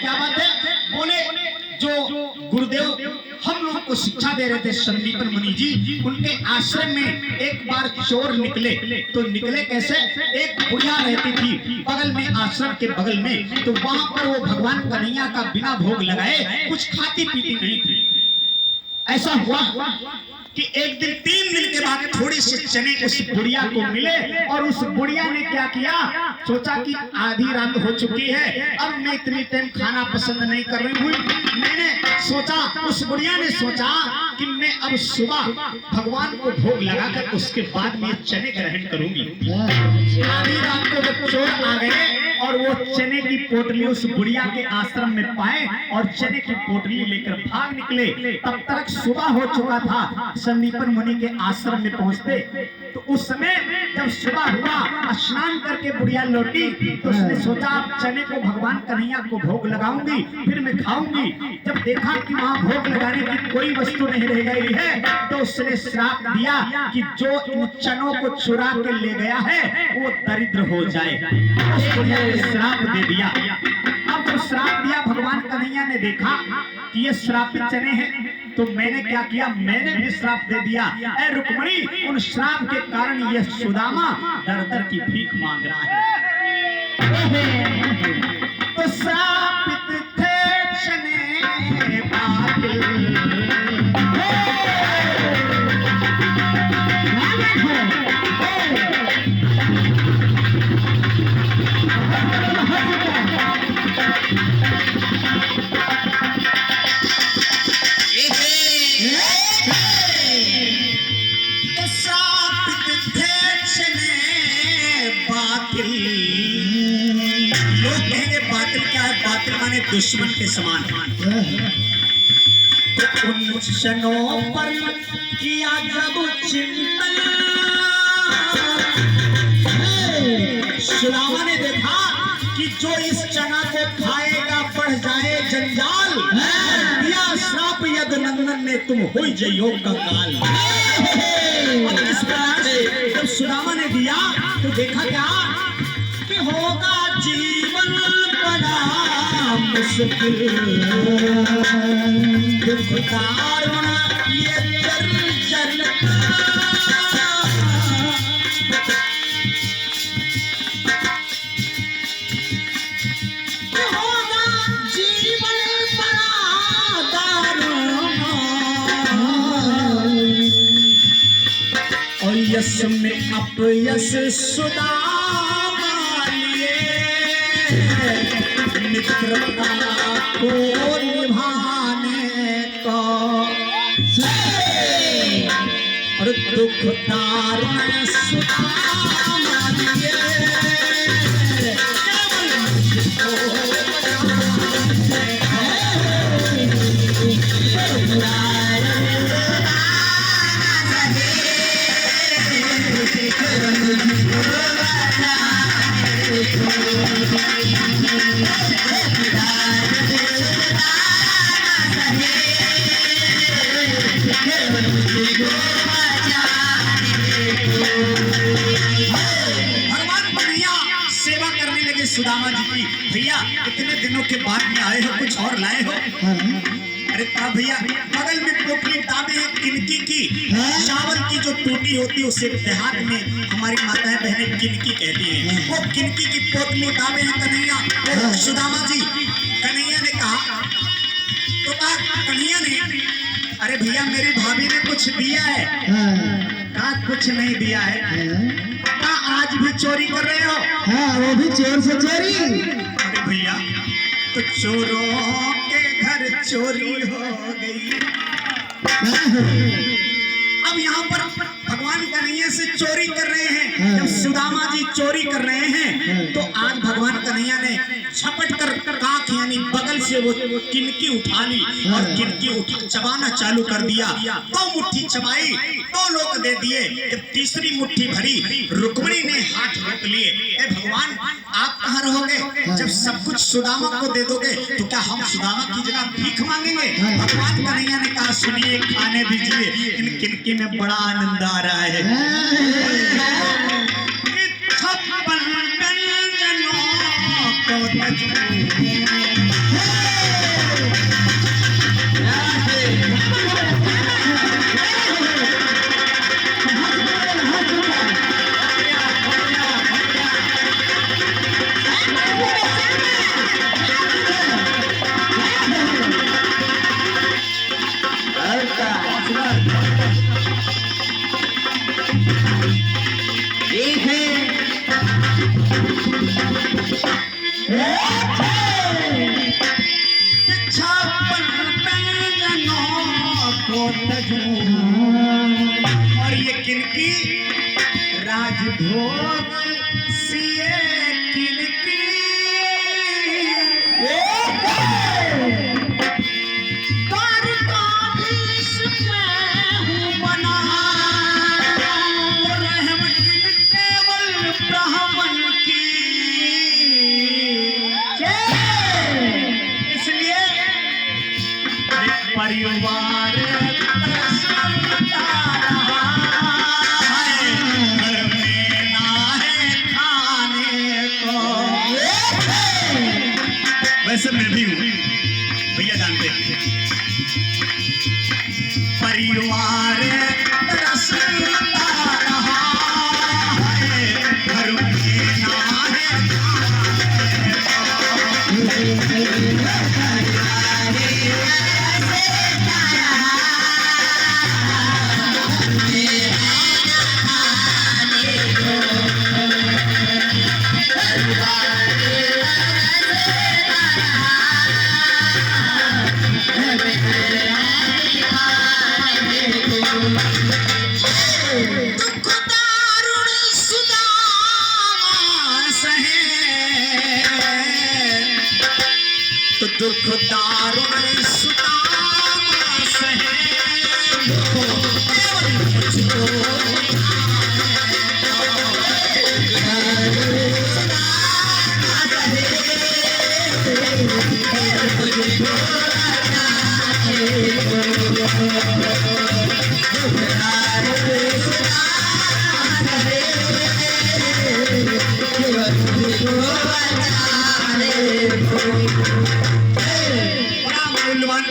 क्या बात है? बोले जो गुरुदेव हम लोग को शिक्षा दे रहे थे संदीपन मुनि जी, उनके आश्रम में एक बार चोर निकले। तो निकले कैसे? एक बुढ़िया रहती थी बगल में, आश्रम के बगल में। तो वहां पर वो भगवान कन्हैया का बिना भोग लगाए कुछ खाती पीती नहीं थी। ऐसा हुआ कि एक दिन 3 दिन के बाद थोड़े से चने उस बुढ़िया को मिले और उस बुढ़िया ने क्या किया, सोचा कि आधी रात हो चुकी है, अब मैं इतनी टाइम खाना पसंद नहीं कर रही हूँ। मैंने सोचा, उस बुढ़िया ने सोचा कि मैं अब सुबह भगवान को भोग लगाकर उसके बाद में चने ग्रहण करूंगी। आधी रात को जब चोर आ गए और वो चने की पोटली उस बुढ़िया के आश्रम में पाए और चने की पोटली लेकर भाग निकले, तब तक सुबह हो चुका था। संदीपन मुनि के आश्रम में पहुंचते तो उस समय जब सुबह हुआ, स्नान करके बुढ़िया लौटी तो उसने सोचा अब चने को भगवान कन्हैया को भोग लगाऊंगी, फिर मैं खाऊंगी। जब देखा कि वहां भोग लगाने की कोई वस्तु नहीं रह गई है तो उसने श्राप दिया कि जो इन चनों को चुरा के ले गया है वो दरिद्र हो जाए। उस बुढ़िया ने श्राप दे दिया। अब जब श्राप दिया, भगवान कन्हैया ने देखा कि ये श्रापित चने हैं, तो मैंने क्या किया, मैंने भी श्राप दे दिया। ऐ रुक्मिणी, उन श्राप के कारण ये सुदामा दर दर की भीख मांग रहा है। तो श्रापित थे चने बादल, दुश्मन के समान। तो उन क्षणों पर किया जब चिंतन, सुदामा ने देखा कि जो इस चना को खाएगा बढ़ जाए जंजाल। दिया श्राप यदुनंदन ने, तुम हो जइयो कंगाल। इस प्रकार से जब सुदामा ने दिया तो देखा क्या कि होगा जीवन बड़ा मुश्किल, दुखदारुण ये जर्जर होगा जीवन बड़ा दारुण, और यश में अपयश सुदामा मित्रता को निभाने को, और दुख दारुण सुदामा लिए सुदामा जी की। भैया इतने दिनों के बाद में आए हो, कुछ और लाए हो? अरे भैया बगल में पोटली दाबे हैं किनकी की, चावल की जो टूटी होती है उसे देहात में हमारी माताएं बहनें किनकी कहती हैं। वो किनकी की पोटली दाबे हैं कन्हैया, सुदामा जी। कन्हैया ने कहा, तो कहा कन्हैया ने, अरे भैया मेरी भाभी ने कुछ दिया है? कहा कुछ नहीं दिया है। आज भी चोरी कर रहे हो? हाँ, वो भी चोर से चोरी। अरे भैया तो चोरों के घर चोरी हो गई। अब यहाँ पर भगवान कन्हैया से चोरी कर रहे हैं। जब सुदामा जी चोरी कर रहे हैं तो आज भगवान कन्हैया ने झपट कर काख यानी बगल से वो किनकी उठा ली और किनकी चबाना चालू कर दिया। 2 मुट्ठी चबाई, 2 लोग दे दिए। जब तीसरी मुट्ठी भरी, रुक्मिणी ने हाथ रोक लिए। ए भगवान, आप कहाँ रहोगे? जब सब कुछ सुदामा को दे दोगे तो क्या हम सुदामा की जगह भीख मांगेंगे? भगवान कन्हैया ने कहा, सुनिए, खाने दीजिए, इन किनकी में बड़ा आनंद आ रहा है। 56 व्यंजनों को भोग सिए किनकी परिवार तरसता रहा है, घर में ना है खाने को। वैसे मैं भी हूँ भैया, जानते हैं परिवार तरसता रहा है, घर में ना है दुख दारुण सुदामा सहे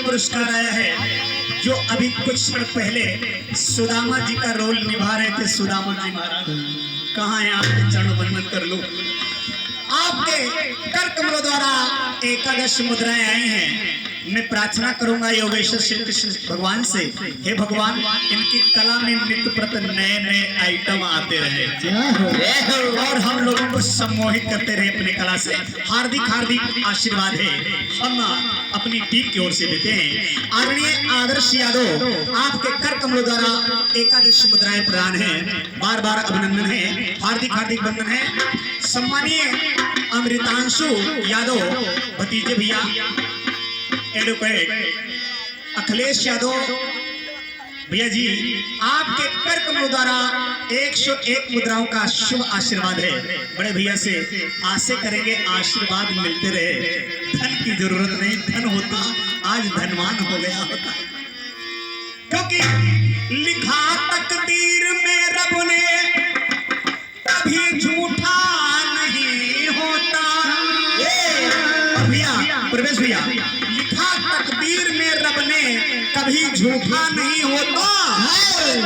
पुरस्कार आया है, जो अभी कुछ क्षण पहले सुदामा जी का रोल निभा रहे थे। सुदामा जी महाराज कहाँ हैं? आपके चरणों वंदन कर लो। आपके कर कमलों द्वारा एकादश मुद्राएं आई हैं। मैं प्रार्थना करूंगा योगेश्वर श्री कृष्ण भगवान से, हे भगवान इनकी कला में नित्य प्रति नए नए आइटम आते रहे और हम लोगों को सम्मोहित करते रहे अपनी कला से। हार्दिक हार्दिक आशीर्वाद है हम अपनी टीम की ओर से देते हैं। आदरणीय आदर्श यादव, आपके कर कमलों द्वारा एकादश मुद्राएं प्रदान है, बार बार अभिनंदन है, हार्दिक हार्दिक वंदन है। सम्मानीय अमृतांशु यादव भतीजे भैया, एडवोकेट अखिलेश यादव भैया जी, आपके कर कमलों द्वारा 101 मुद्राओं का शुभ आशीर्वाद है। बड़े भैया से आशा करेंगे आशीर्वाद मिलते रहे। धन की जरूरत नहीं, धन होता आज धनवान हो गया होता, क्योंकि लिखा तकदीर में रब ने कभी झूठा नहीं होता। भैया प्रवेश भैया, तकदीर में रब ने कभी झूठा नहीं होता,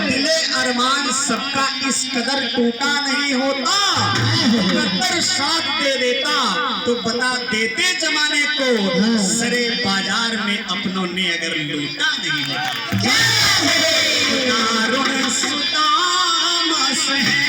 दिले अरमान सबका इस कदर टूटा नहीं होता। अगर साथ दे देता तो बता देते जमाने को, सरे बाजार में अपनों ने अगर लूटा नहीं होता। दारुण सुदामा सहे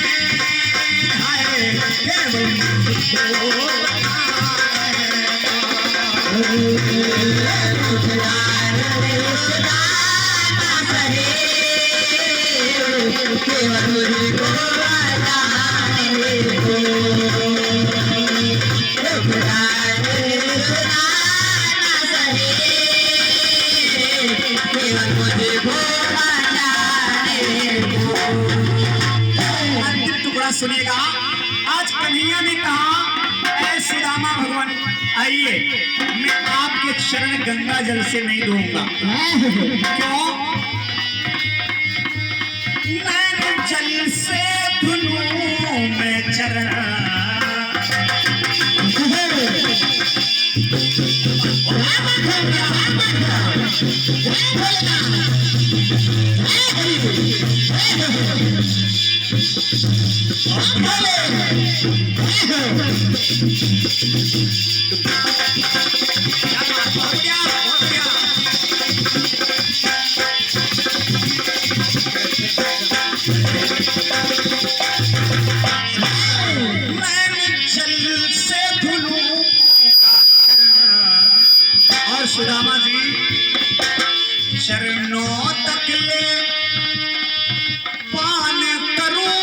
टुकड़ा सुनिएगा। आज कन्हैया ने कहा, ऐ सुदामा भगवान आइए, मैं आपके चरण गंगा जल से नहीं धोऊंगा। क्यों? मैं जल से धुलूं मैं चरण, सुदामा जी चरणों तक ले पान करूं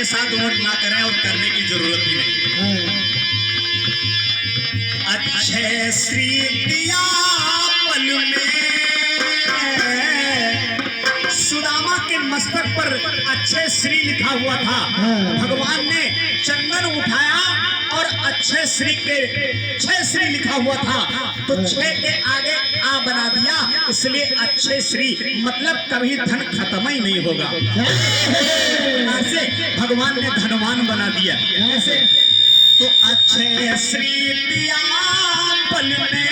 साथ वोट ना करें और करने की जरूरत भी नहीं। अच्छे श्री दिया पल में, सुदामा के मस्तक पर अच्छे श्री लिखा हुआ था। भगवान ने चंदन उठाया और अच्छे श्री के 6 श्री लिखा हुआ था, तो 6 के आगे आ बना दिया, इसलिए अच्छे श्री मतलब कभी धन खत्म ही नहीं होगा। ऐसे भगवान ने धनवान बना दिया। ऐसे तो अच्छे श्री दिया पल में,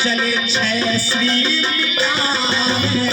चले 6 श्री मिटाने